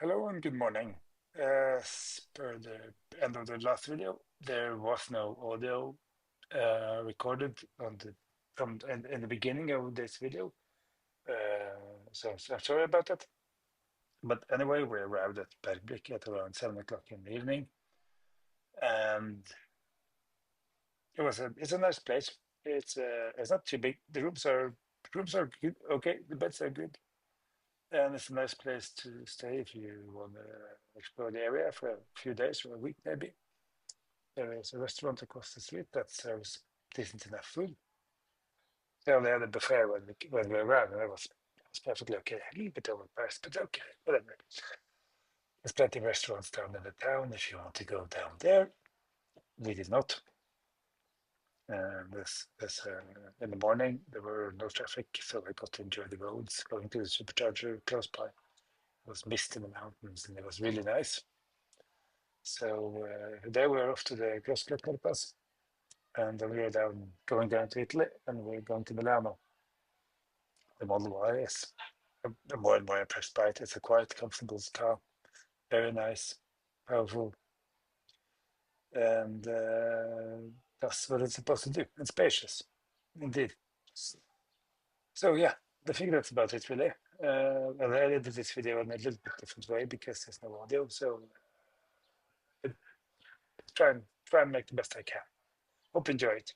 Hello and good morning. As per the end of the last video, there was no audio recorded on the from in the beginning of this video. So I'm sorry about that. But anyway, we arrived at Bergvik at around 7 o'clock in the evening, and it's a nice place. It's not too big. The rooms are good. Okay, the beds are good. And it's a nice place to stay if you want to explore the area for a few days or a week, maybe. There is a restaurant across the street that serves decent enough food. So they had a buffet when we arrived, and it was perfectly okay. A little bit overpriced, but okay, whatever. There's plenty of restaurants down in the town if you want to go down there. We did not. In the morning, there were no traffic, so I got to enjoy the roads going to the supercharger close by. It was mist in the mountains, and it was really nice. So today we're off to the Gossglockner pass, and then we're going down to Italy, and we're going to Milano. The Model Y is I'm more and more impressed by it. It's a quite comfortable car, very nice, powerful, and that's what it's supposed to do. And spacious, indeed. So yeah, I think that's about it really. And I edited this video in a little bit different way because there's no audio, so uh, try and make the best I can. Hope you enjoy it.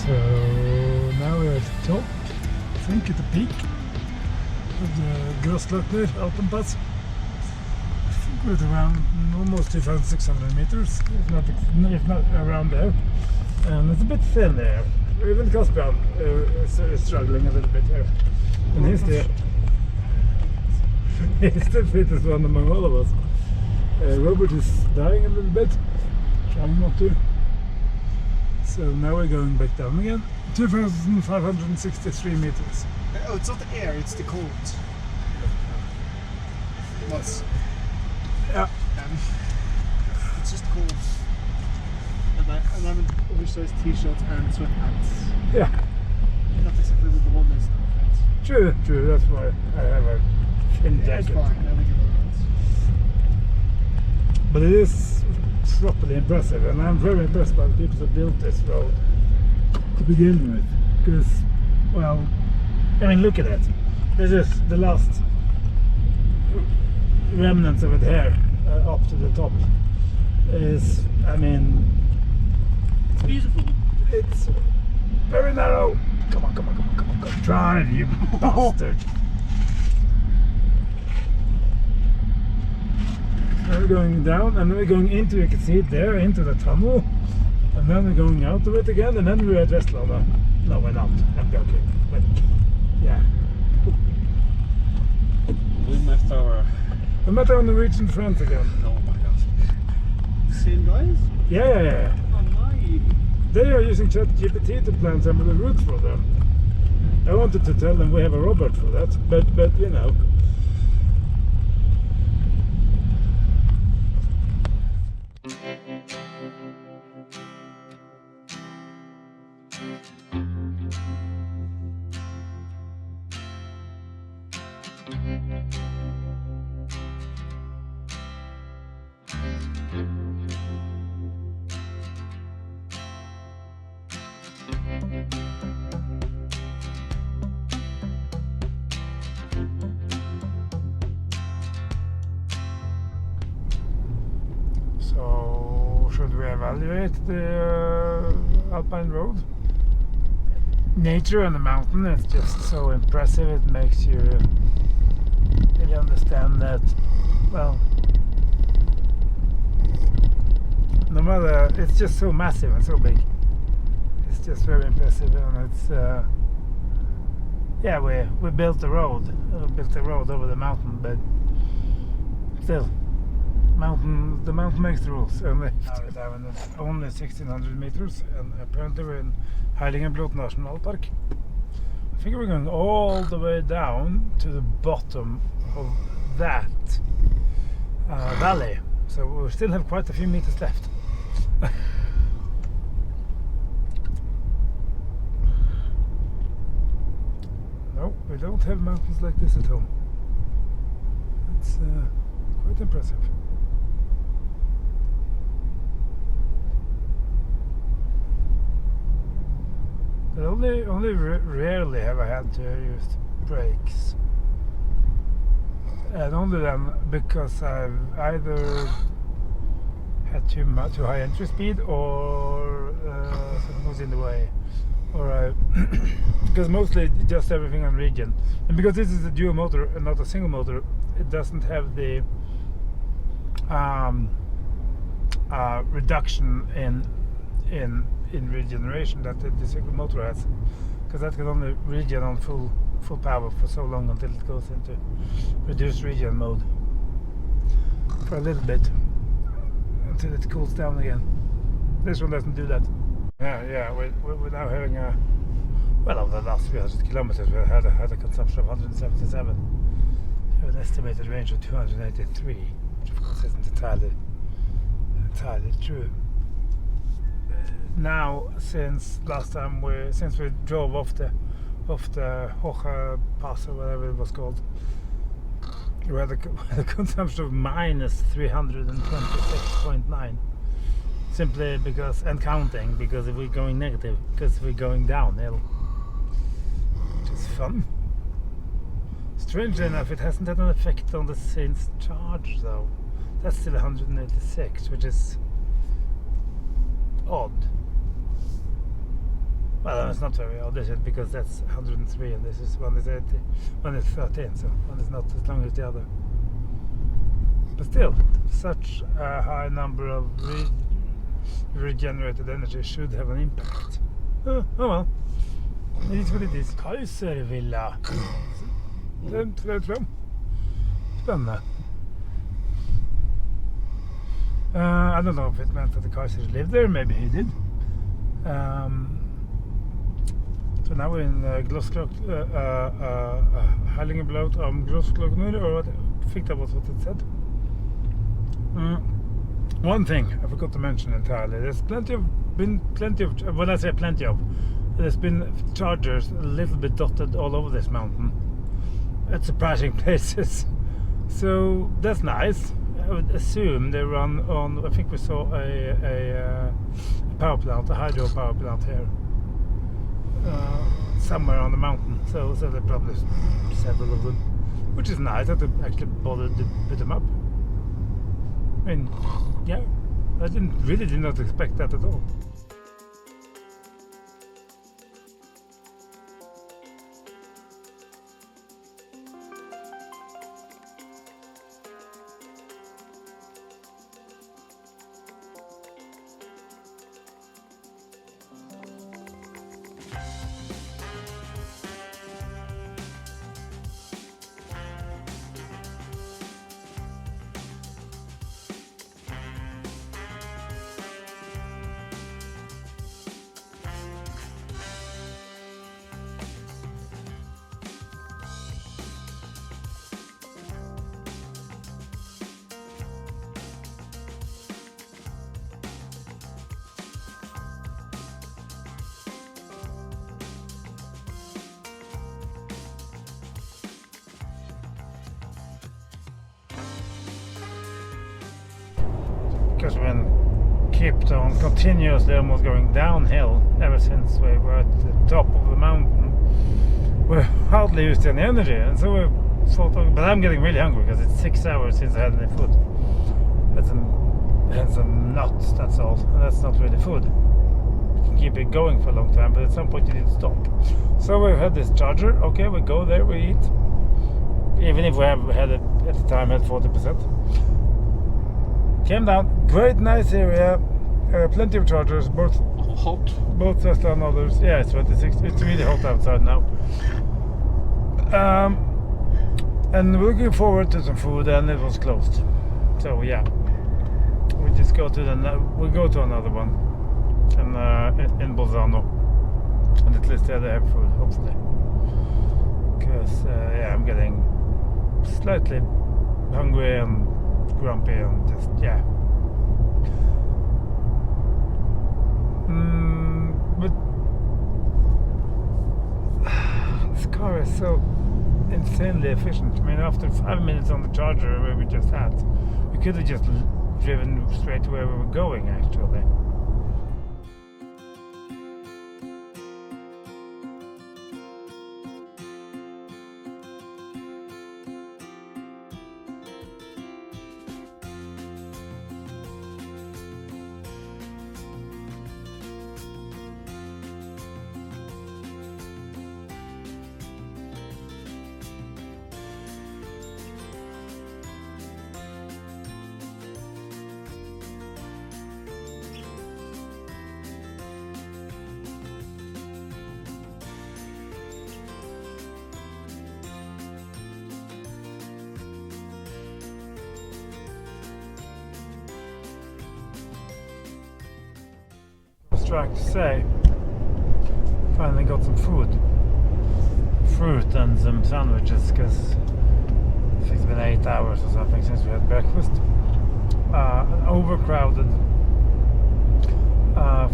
So now we're at the top, I think at the peak of the Gossglockner Alpenpass. I think we're at around almost 2,600 meters, if not around there. And it's a bit thin there. Even Caspian is struggling a little bit here. And he's the fittest one among all of us. Robert is dying a little bit, trying not to. So now we're going back down again. 2,563 meters. Oh, it's not the air, it's the cold. What's? Yeah. It's just cold. And I'm in oversized t-shirts and sweatpants. Yeah. Not exactly the warmest outfit. True. That's why I have a thin Yeah, it's jacket. fine, I think But it is properly impressive, and I'm very impressed by the people who built this road to begin with. Because, well, I mean, look at it. This is the last remnants of it here, up to the top. I mean, it's beautiful. it's very narrow. Come on. Drive, you bastard. Now we're going down, and then we're going into, you can see it there, into the tunnel. And then we're going out of it again, and then we're at Westlanda. No, we're not. I'm joking. But, yeah. We met our... We met our Norwegian friends again. Oh my god. Same guys? Yeah. Oh my. They are using ChatGPT to plan some of the routes for them. I wanted to tell them we have a robot for that, but you know. So should we evaluate the Alpine road? Nature on the mountain is just so impressive. It makes you really understand that, well, no matter, it's just so massive and so big. It's just very impressive, and it's yeah, we built the road. We built the road over the mountain, but still, the mountain makes the rules. And it's only 1,600 meters, and apparently we're in Wagrain-Milano National Park. I think we're going all the way down to the bottom of that valley, so we still have quite a few meters left. No, we don't have mountains like this at home. It's quite impressive. But only rarely have I had to use brakes, and only then because I've either had too high entry speed, or something was in the way, or because mostly just everything on regen, and because this is a dual motor and not a single motor, it doesn't have the reduction in regeneration that the single motor has, because that can only regen on full power for so long until it goes into reduced regen mode for a little bit until it cools down again. This one doesn't do that. Yeah, we're now having over the last 300 kilometers we had a consumption of 177. We have an estimated range of 283, which of course isn't entirely true. Now, since last time we drove off the Hocha Pass, or whatever it was called, we had a consumption of minus 326.9. Simply because, and counting, because if we're going negative, because we're going downhill, which is fun. Strangely enough, it hasn't had an effect on the Saint's charge, though. That's still 186, which is odd. Well, it's not very odd, is it? Because that's 103 and this is 180, 1 is 13, so one is not as long as the other. But still, such a high number of regenerated energy should have an impact. Oh well, it is what it is. Kaiservilla. Spännande. I don't know if it meant that the Kaisers lived there, maybe he did. So now we're in Gossglockner, Gossglockner, or what? I think that was what it said. One thing I forgot to mention entirely: there's plenty of. When I say plenty of, there's been chargers a little bit dotted all over this mountain at surprising places. So that's nice. I would assume they run on. I think we saw a power plant, a hydro power plant here, somewhere on the mountain. So there are probably several of them, which is nice that they actually bothered to put them up. I mean, yeah, I did not expect that at all. Because we've kept on continuously almost going downhill ever since we were at the top of the mountain. We hardly used any energy, and so we sort of. But I'm getting really hungry because it's 6 hours since I had any food. Had some and some nuts, that's all. And that's not really food. You can keep it going for a long time, but at some point you need to stop. So we had this charger. Okay, we go there, we eat. Even if we had it at the time had 40%. Came down, great nice area, plenty of chargers, both Tesla and others. Yeah, it's 26. It's really hot outside now. And we're looking forward to some food, and it was closed. So yeah, we just go to another one, and in Bolzano, and at least there they have food, hopefully. Because yeah, I'm getting slightly hungry and grumpy and just yeah. But this car is so insanely efficient. I mean, after 5 minutes on the charger where we just had, we could have just driven straight to where we were going actually. Trying to say, finally got some fruit and some sandwiches, because it's been 8 hours or something since we had breakfast. An overcrowded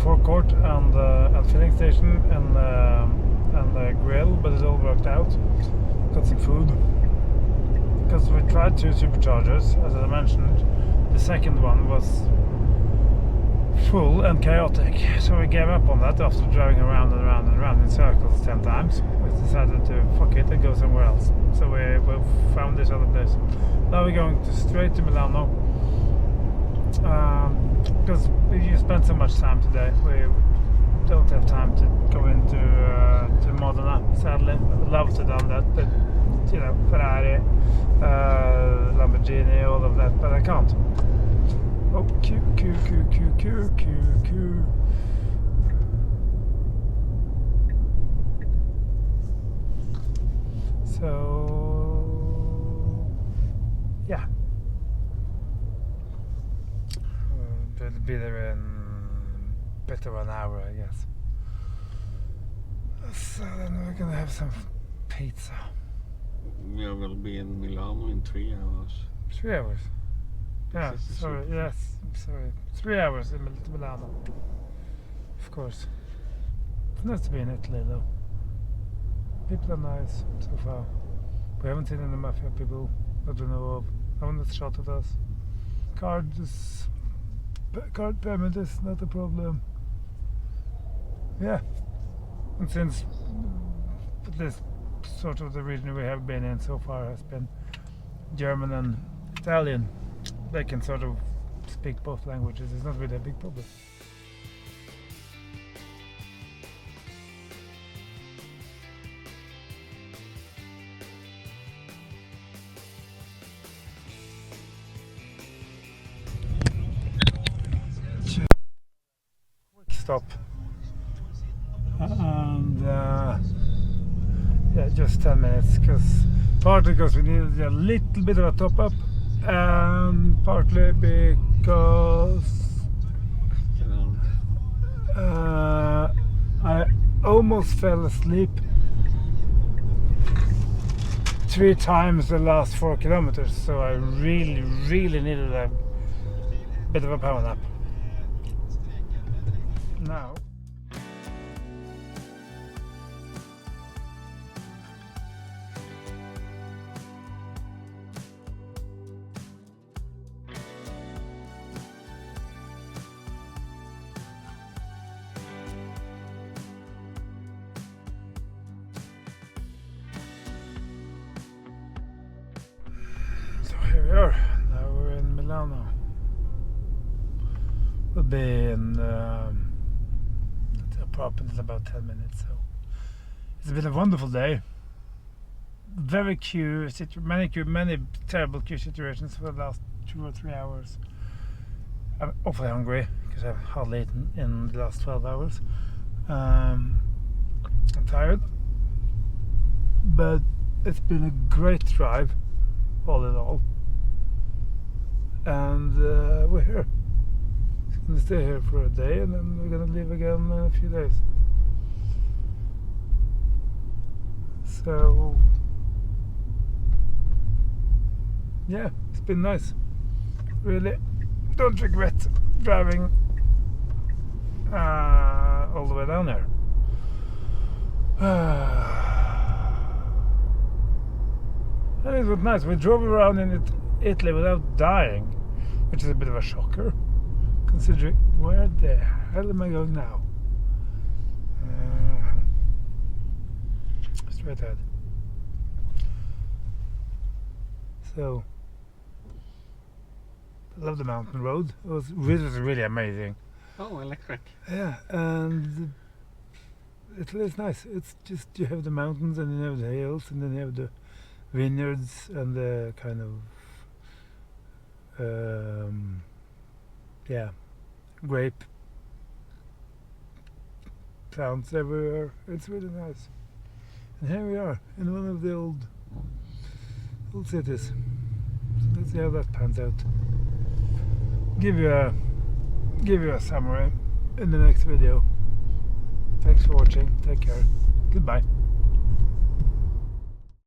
forecourt and filling station and a grill, but it all worked out. Got some food because we tried 2 superchargers, as I mentioned. The second one was full and chaotic, so we gave up on that after driving around and around and around in circles 10 times. We decided to fuck it and go somewhere else. So we found this other place. Now we're going straight to Milano, because we spent so much time today. We don't have time to go into to Modena, sadly. I would love to have done that, but you know, Ferrari, Lamborghini, all of that, but I can't. Oh, Q. So, yeah. We'll be there in a bit of an hour, I guess. So then we're gonna have some pizza. We will be in Milano in 3 hours. 3 hours? Yeah, sorry, yes, sorry. 3 hours in Milano. Of course. It's nice to be in Italy though. People are nice so far. We haven't seen any mafia people that we know of. No one that's shot at us. Card payment is not a problem. Yeah. And since at least sort of the region we have been in so far has been German and Italian, they can sort of speak both languages. It's not really a big problem. Quick stop. And yeah, just 10 minutes, partly because we needed a little bit of a top up, and partly because I almost fell asleep 3 times the last 4 kilometers, so I really needed a bit of a power nap. Now here we are. Now we're in Milano. will be in the apartment in about 10 minutes. So it's been a wonderful day. Very many terrible queue situations for the last 2 or 3 hours. I'm awfully hungry because I've hardly eaten in the last 12 hours. I'm tired, but it's been a great drive, all in all. And we're here. We're going to stay here for a day, and then we're going to leave again in a few days. So yeah, it's been nice. Really don't regret driving all the way down here. And it was nice. We drove around in Italy without dying, which is a bit of a shocker, considering where the hell am I going now? Straight ahead. So I love the mountain road. It was really amazing. Oh, electric. Yeah, and Italy is nice. It's just you have the mountains, and then you have the hills, and then you have the vineyards and the kind of grape plants everywhere. It's really nice. And here we are in one of the old cities. So let's see how that pans out. Give you a summary in the next video. Thanks for watching. Take care. Goodbye.